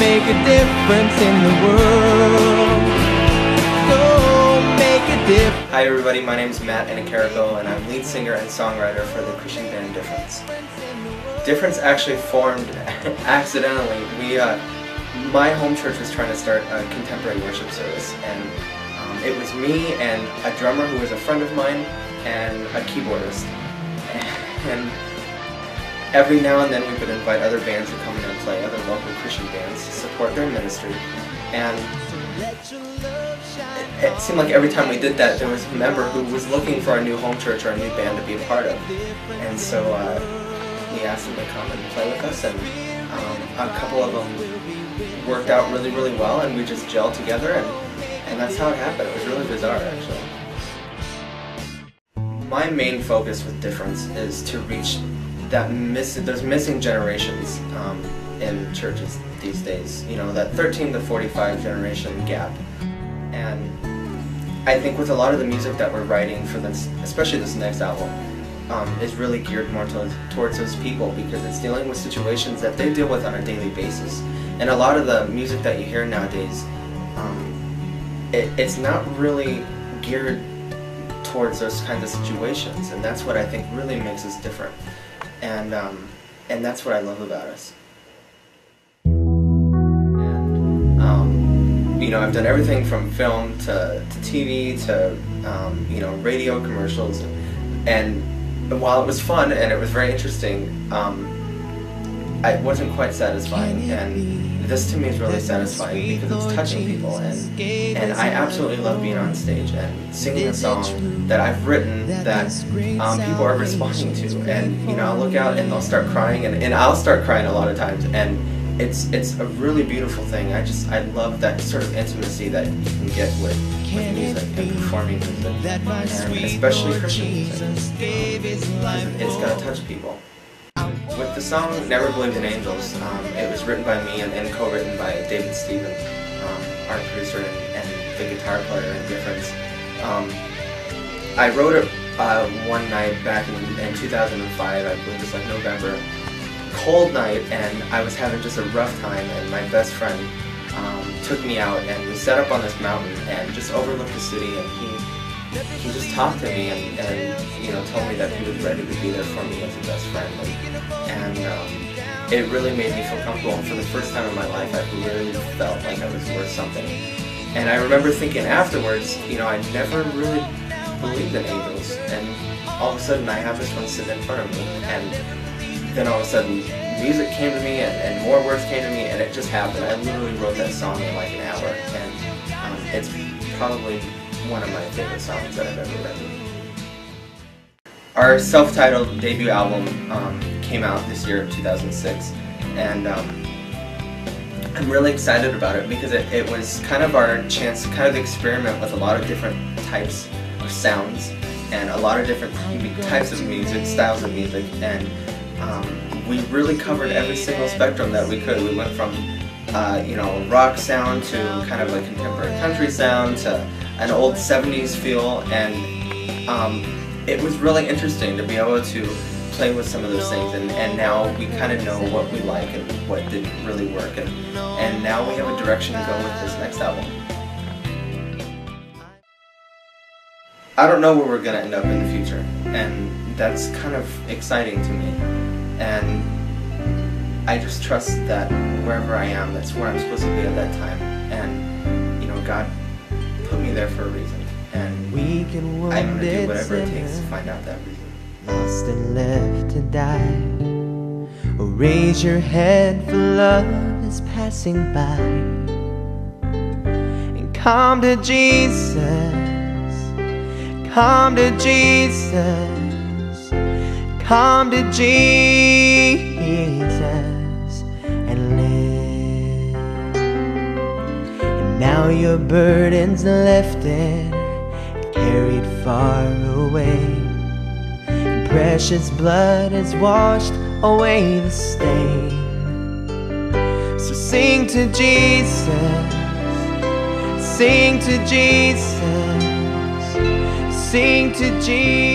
make a difference in the world. Go make a difference. Hi everybody, my name is Matt Annecharico and I'm lead singer and songwriter for the Christian band Difference. Difference actually formed accidentally. My home church was trying to start a contemporary worship service, and it was me and a drummer who was a friend of mine and a keyboardist. And every now and then we would invite other bands to come in and play, other local Christian bands, to support their ministry. And it seemed like every time we did that, there was a member who was looking for a new home church or a new band to be a part of. And so we asked them to come and play with us, and a couple of them worked out really, really well, and we just gelled together, and that's how it happened. It was really bizarre, actually. My main focus with Difference is to reach those missing generations in churches these days. You know, that 13 to 45 generation gap. And I think with a lot of the music that we're writing for this, especially this next album, is really geared more towards those people, because it's dealing with situations that they deal with on a daily basis. And a lot of the music that you hear nowadays, it's not really geared towards those kinds of situations, and that's what I think really makes us different. And that's what I love about us. And you know, I've done everything from film to TV to you know, radio commercials, and while it was fun and it was very interesting, it wasn't quite satisfying, and this to me is really satisfying because it's touching people, and I absolutely love being on stage and singing a song that I've written that people are responding to, and you know, I'll look out and they'll start crying, and I'll start crying a lot of times, and it's a really beautiful thing. I love that sort of intimacy that you can get with music and performing music, and especially Christian music. It's gonna touch people. With the song Never Believed in Angels, it was written by me and co-written by David Stephen, our producer and the guitar player in Difference. I wrote it one night back in 2005, I believe it was like November. Cold night, and I was having just a rough time, and my best friend took me out, and we set up on this mountain and just overlooked the city, and he just talked to me and you know, told me that he was ready to be there for me as a best friend, and it really made me feel comfortable, and for the first time in my life I really felt like I was worth something. And I remember thinking afterwards, you know, I never really believed in angels, and all of a sudden I have this one sitting in front of me, and then all of a sudden music came to me, and more words came to me, and it just happened. I literally wrote that song in like an hour, and it's probably one of my favorite songs that I've ever written. Our self-titled debut album came out this year, 2006, and I'm really excited about it because it was kind of our chance to kind of experiment with a lot of different types of sounds and a lot of different types of music, styles of music, and we really covered every single spectrum that we could. We went from you know, rock sound to kind of a contemporary country sound to an old 70s feel, and it was really interesting to be able to play with some of those things, and now we kind of know what we like and what didn't really work, and now we have a direction to go with this next album. I don't know where we're going to end up in the future, and that's kind of exciting to me, and I just trust that wherever I am, that's where I'm supposed to be at that time, and you know, God put me there for a reason, and I'm going to do whatever it takes to find out that reason. Lost and left to die. Oh, raise your head, for love is passing by, and come to Jesus, come to Jesus, come to Jesus and live. And now your burden's lifted, carried far away, and precious blood has washed away the stain. So sing to Jesus, sing to Jesus, sing to Jesus.